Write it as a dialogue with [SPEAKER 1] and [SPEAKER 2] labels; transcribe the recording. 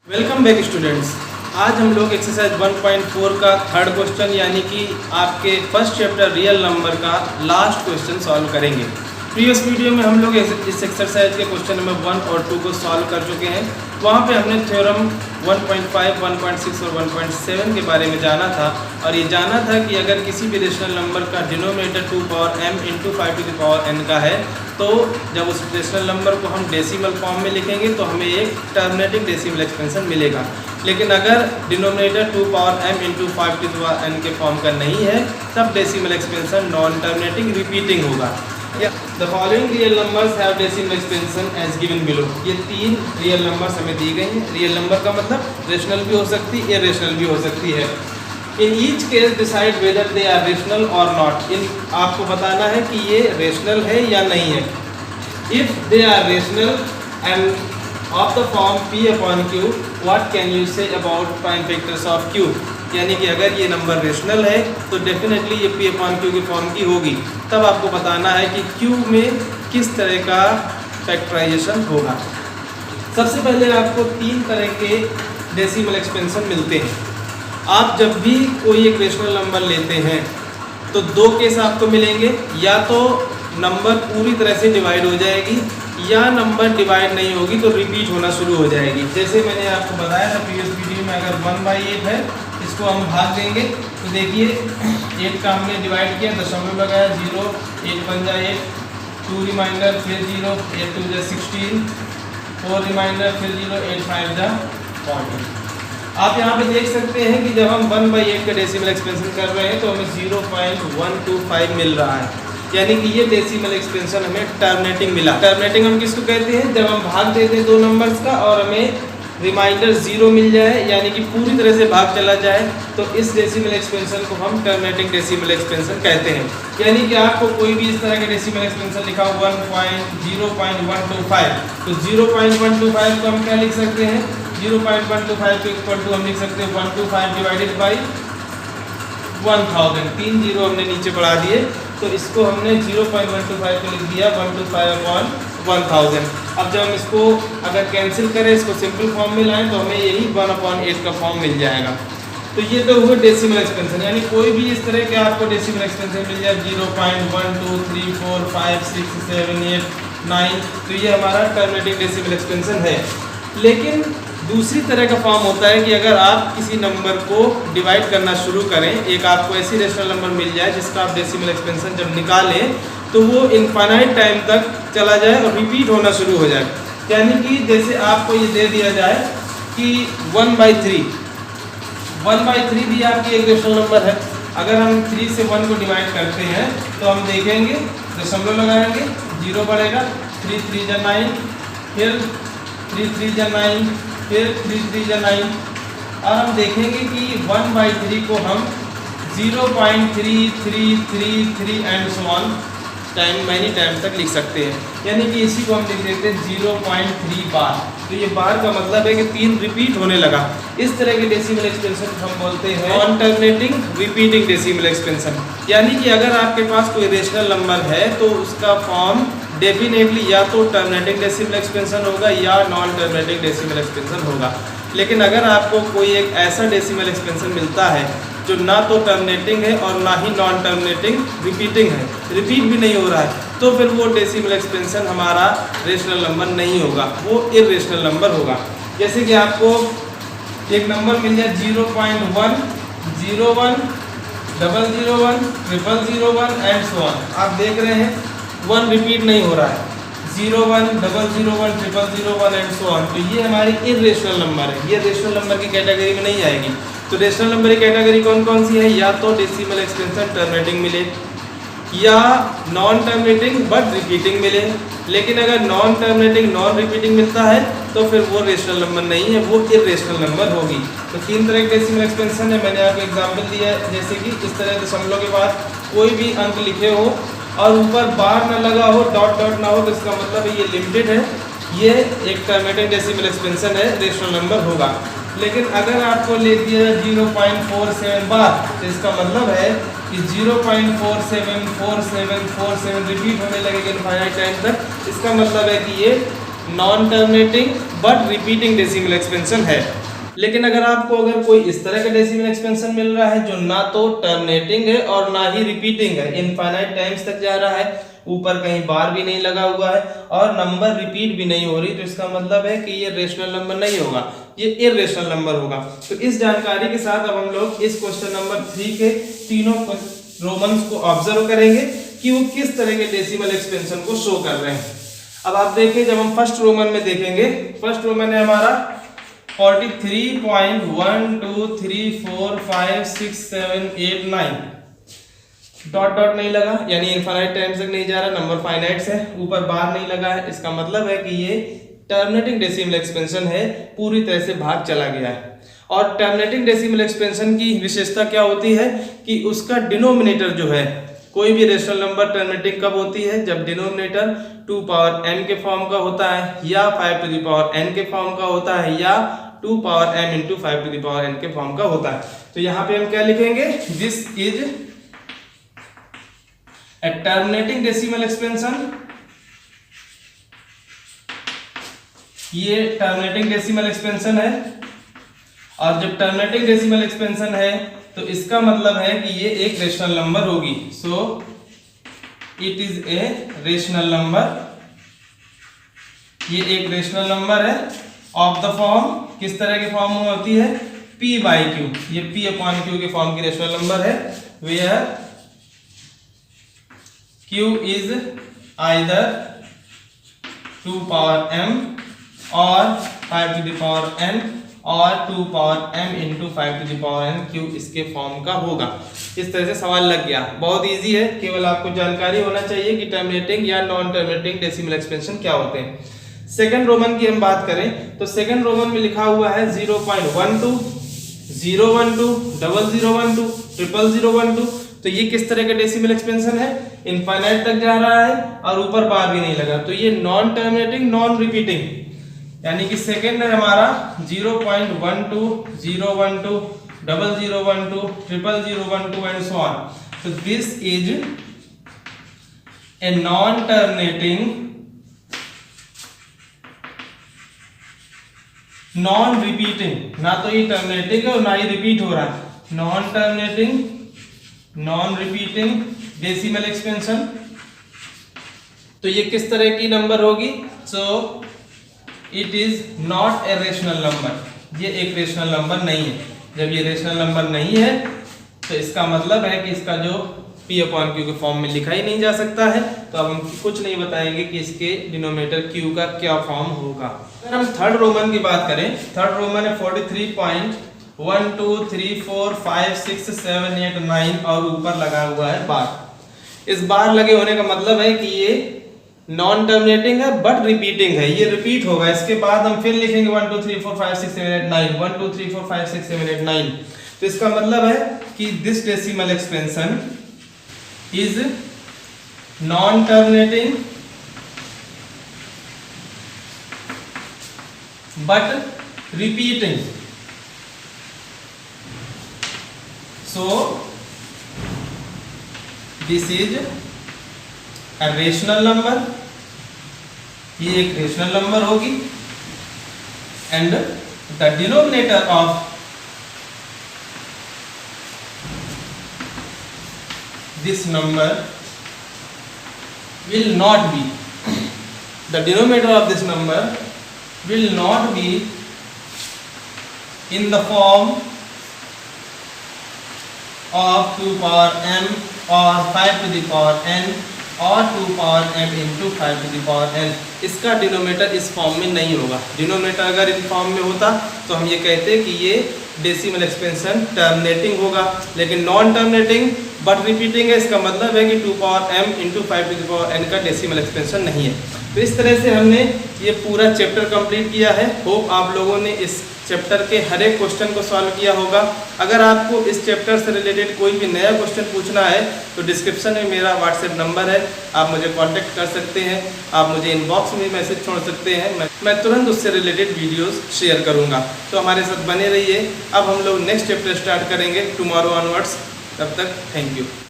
[SPEAKER 1] Welcome back students. आज हम लोग एक्सरसाइज 1.4 का थर्ड क्वेश्चन यानी कि आपके फर्स्ट चैप्टर रियल नंबर का लास्ट क्वेश्चन सॉल्व करेंगे। प्रीवियस वीडियो में हम लोग इस एक्सरसाइज के क्वेश्चन नंबर 1 और 2 को सॉल्व कर चुके हैं। वहाँ पे हमने थ्योरम 1.5, 1.6 और 1.7 के बारे में जाना था और ये जाना था कि अगर किसी भी रेशनल नंबर का denominator 2 power m into 5 to the power n का है तो जब उस रेशनल नंबर को हम डेसिमल फॉर्म में लिखेंगे तो हमें एक टर्मिनेटिंग डेसिमल एक्सपेंशन मिलेगा। लेकिन अगर denominator 2 power m into 5 to the power n के फॉर्म का नहीं है तब decimal expansion non terminating repeating होगा। The following real numbers have decimal expansion as given below. ये तीन रियल नंबर्स हमें दी गई हैं। रियल नंबर का मतलब रेशनल भी हो सकती है, इरेशनल भी हो सकती है। In each case decide whether they are rational और नॉट। इन आपको बताना है कि ये रेशनल है या नहीं है। If they are rational and of the form p upon q, what can you say about prime factors of q। यानी कि अगर ये नंबर रेशनल है तो डेफिनेटली ये p अपॉन q की फॉर्म की होगी। तब आपको बताना है कि q में किस तरह का फैक्टराइजेशन होगा। सबसे पहले आपको तीन तरह के डेसिमल एक्सपेंशन मिलते हैं। आप जब भी कोई एक रेशनल नंबर लेते हैं तो दो केस आपको मिलेंगे, या तो नंबर पूरी तरह से डिवाइड हो जाएगी या नंबर डिवाइड नहीं होगी तो रिपीट होना शुरू हो जाएगी। जैसे मैंने आपको बताया था प्रीवियस वीडियो में, अगर 1/8 है इसको हम भाग देंगे तो देखिए 8 का हमने डिवाइड किया, दशमलव लगाया, 0, 8 बन जाए 8, 2 रिमाइंडर फिर 0, 8 2 16, 4 रिमाइंडर फिर 0, 8 5 40। आप यहाँ पे देख सकते हैं कि जब हम 1/8 का डेसिमल एक्सपेंशन कर रहे हैं तो हमें 0.125 मिल रहा है, यानी कि ये डेसिमल एक्सपेंशन हमें टर्मिनेटिंग मिला। टर्मिनेटिंग हम किसको कहते हैं? जब हम भाग देते हैं दो नंबर्स का और हमें रिमाइंडर 0 मिल जाए, यानी कि पूरी तरह से भाग चला जाए, तो इस डेसिमल एक्सपेंशन को हम टर्मिनेटिंग डेसिमल एक्सपेंशन कहते हैं। यानी कि आपको कोई भी इस तरह का डेसिमल एक्सपेंशन लिखा हो 1.0.125 तो 0.125 को हम क्या लिख सकते हैं? 0.125 के इक्वल टू हम लिख सकते हैं 125 डिवाइडेड बाई 1000। 3 जीरो हमने नीचे बढ़ा दिए तो इसको हमने 0.125 को लिख दिया 125/1000। अब जब हम इसको अगर कैंसिल करें, इसको सिंपल फॉर्म में लाएं तो हमें यही 1/8 का फॉर्म मिल जाएगा। तो ये तो हुए डेसिमल एक्सपेंशन, यानी कोई भी इस तरह के आपको डेसिमल एक्सपेंशन मिल जाए 0.1 2 3 4 5 6 7 8 9, तो ये हमारा टर्मिनेटिंग डेसिमल एक्सपेंशन है। लेकिन दूसरी तरह का फॉर्म होता है कि अगर आप किसी नंबर को डिवाइड करना शुरू करें, एक आपको ऐसी रेशनल नंबर मिल जाए जिसका आप डेसिमल एक्सपेंशन जब निकालें तो वो इनफाइनाइट टाइम तक चला जाए और रिपीट होना शुरू हो जाए। यानी कि जैसे आपको ये दे दिया जाए कि 1/3 भी आपकी एक रेशनल नंबर है। अगर हम 3 से 1 को डिवाइड करते हैं तो हम देखेंगे, दशमलव लगाएंगे, 0 बढ़ेगा, 3 3 जा 9, फिर 3 3 जा 9, फिर 3 3 जा 9, और हम देखेंगे कि 1/3 को हम 0.3333 and so on many time तक लिख सकते हैं। यानी कि इसी को हम लिख देते हैं 0.3 बार। तो ये बार का मतलब है कि 3 रिपीट होने लगा। इस तरह के डेसिमल एक्सपेंशन हम बोलते हैं non terminating repeating decimal expansion. यानी कि अगर आपके पास कोई रेशनल नंबर है तो उसका फॉर्म डेफिनेटली या तो टर्मिनेटिंग डेसिमल एक्सपेंशन होगा या नॉन टर्मिनेटिंग डेसिमल एक्सपेंशन होगा। लेकिन अगर आपको कोई एक ऐसा डेसिमल एक्सपेंशन मिलता है जो ना तो टर्मिनेटिंग है और ना ही नॉन टर्मिनेटिंग रिपीटिंग है, रिपीट भी नहीं हो रहा है, तो फिर वो डेसिमल एक्सपेंशन हमारा रेशनल नंबर नहीं होगा, वो इरेशनल नंबर होगा। जैसे कि आपको एक नंबर मिल जाए 0.1 01 001 0001 एंड सो ऑन। आप देख रहे हैं 1 रिपीट नहीं हो रहा है, 01 001 0001 एंड सो ऑन। तो ये हमारी इरेशनल नंबर है, ये रेशनल नंबर की कैटेगरी में नहीं आएगी। तो रेशनल नंबर की कैटेगरी कौन कौन सी है? या तो डेसिमल एक्सपेंशन टर्मिनेटिंग मिले या नॉन टर्मिनेटिंग बट रिपीटिंग मिले। लेकिन अगर नॉन टर्मिनेटिंग नॉन रिपीटिंग मिलता है तो फिर वो रेशनल नंबर नहीं है, वो इरेशनल नंबर होगी। तो 3 तरह के डेसिमल एक्सपेंशन है। मैंने आपको एग्जांपल दिया है, जैसे कि इस तरह दशमलव के बाद कोई भी अंक लिखे हो और ऊपर बार ना लगा हो, डॉट डॉट ना हो, तो इसका मतलब है ये लिमिटेड है, ये एक टर्मिनेटिंग डेसिमल एक्सपेंशन है, रेशनल नंबर होगा। लेकिन अगर आपको ले दिया 0.47 बार तो इसका मतलब है कि 0.474747 रिपीट होने लगेगा इनफाइनाइट टाइम तक। इसका मतलब है कि ये non terminating but repeating decimal expansion है। लेकिन अगर कोई इस तरह का डेसिमल एक्सपेंशन मिल रहा है जो ना तो टर्मिनेटिंग है और ना ही रिपीटिंग है, इनफाइनाइट टाइम्स तक जा रहा है, ऊपर कहीं बार भी नहीं लगा हुआ है और नंबर रिपीट भी नहीं हो रही, तो इसका मतलब है कि ये रेशनल नंबर नहीं होगा, ये इररेशनल नंबर होगा। तो इस जानकारी के साथ अब हम लोग इस क्वेश्चन नंबर 3 के तीनों रोमन्स को ऑब्जर्व करेंगे कि वो किस तरह के डेसिमल एक्सपेंशन को शो कर रहे हैं। अब आप देखें, जब हम फर्स्ट रोमन में देखेंगे, फर्स्ट रोमन है हमारा 43.123456789, डॉट डॉट नहीं लगा यानी इनफाइनाइट टाइम्स तक नहीं जा रहा, नंबर फाइनाइट्स है, ऊपर बार नहीं लगा है, इसका मतलब है कि ये टर्मिनेटिंग डेसिमल एक्सपेंशन है, पूरी तरह से भाग चला गया है। और टर्मिनेटिंग डेसिमल एक्सपेंशन की विशेषता क्या होती है कि उसका डिनोमिनेटर जो है, कोई भी रेशनल नंबर टर्मिनेटिंग कब होती है, जब डिनोमिनेटर 2 पावर n के फॉर्म का होता है या 5 टू द पावर n के फॉर्म का होता है या 2 power m into 5 to the power n के फॉर्म का होता है। तो यहाँ पे हम क्या लिखेंगे, this is a terminating decimal expansion, ये टर्मिनेटिंग डेसिमल एक्सपेंशन है। और जब टर्मिनेटिंग डेसिमल एक्सपेंशन है तो इसका मतलब है कि ये एक रेशनल नंबर होगी, so it is a rational number, ये एक रेशनल नंबर है ऑफ द फॉर्म, किस तरह के फॉर्म में होती है, p बाई क्यू, ये p अपॉन क्यू के फॉर्म की रेशनल नंबर है, where q is either 2 power m और 5 टू द पावर n और 2 power m into 5 to the power n, q इसके फॉर्म का होगा। इस तरह से सवाल लग गया, बहुत इजी है, केवल आपको जानकारी होना चाहिए कि टर्मिनेटिंग या नॉन टर्मिनेटिंग डेसिमल एक्सपेंशन क्या होते हैं। सेकंड रोमन की हम बात करें तो सेकंड रोमन में लिखा हुआ है 0.12 012 0012 0012, तो ये किस तरह का डेसिमल एक्सपेंशन है, इनफाइनाइट तक जा रहा है और ऊपर बार भी नहीं लगा, तो ये नॉन टर्मिनेटिंग नॉन रिपीटिंग, यानी कि सेकंड है हमारा 0.12 012 0012 0012 एंड सो ऑन। तो this is a non terminating non repeating, ना तो ये टर्मिनेटिंग है और ना ही रिपीट हो रहा है, non terminating non repeating decimal expansion. तो ये किस तरह की नंबर होगी, so it is not a rational number, ये एक रेशनल नंबर नहीं है। जब ये रेशनल नंबर नहीं है तो इसका मतलब है कि इसका जो p अपॉन क्यू के फॉर्म में लिखा ही नहीं जा सकता है, तो अब हम कुछ नहीं बताएंगे कि इसके डिनोमिनेटर q का क्या फॉर्म होगा। अगर हम थर्ड रोमन की बात करें, थर्ड रोमन है 43.123456789 और ऊपर लगा हुआ है बार। इस बार लगे होने का मतलब है कि ये नॉन टर्मिनेटिंग है बट रिपीटिंग है, ये रिपीट होगा। इसके बाद हम फिर लिखेंगे 1 2 3 4 5 6 7 8 9 1 2 3 4 5 6 7 8 9, तो इसका मतलब है कि this decimal expansion is non terminating but repeating, so this is a rational number, ये एक रेशनल नंबर होगी and the denominator of this number will not be, the denominator of this number will not be in the form of 2 power m or 5 to the power n और 2 power m into 5 to the power n, इसका denominator इस form में नहीं होगा। Denominator अगर इस form में होता तो हम ये कहते कि ये डेसिमल एक्सपेंशन टर्मिनेटिंग होगा, लेकिन नॉन टर्मिनेटिंग बट रिपीटिंग है, इसका मतलब है कि 2 power m into 5 to the power n का डेसिमल एक्सपेंशन नहीं है। तो इस तरह से हमने ये पूरा चैप्टर कंप्लीट किया है। होप आप लोगों ने इस चैप्टर के हर एक क्वेश्चन को सॉल्व किया होगा। अगर आपको इस चैप्टर से रिलेटेड कोई भी नया क्वेश्चन पूछना है तो डिस्क्रिप्शन में मेरा व्हाट्सएप नंबर है, आप मुझे कांटेक्ट कर सकते हैं, आप मुझे इनबॉक्स में मैसेज छोड़ सकते हैं, मैं तुरंत उससे रिलेटेड वीडियोस शेयर करूंगा। तो हमारे साथ बने रहिए। अब हम लोग नेक्स्ट चैप्टर स्टार्ट करेंगे टुमारो ऑनवर्ड्स। तब तक थैंक यू।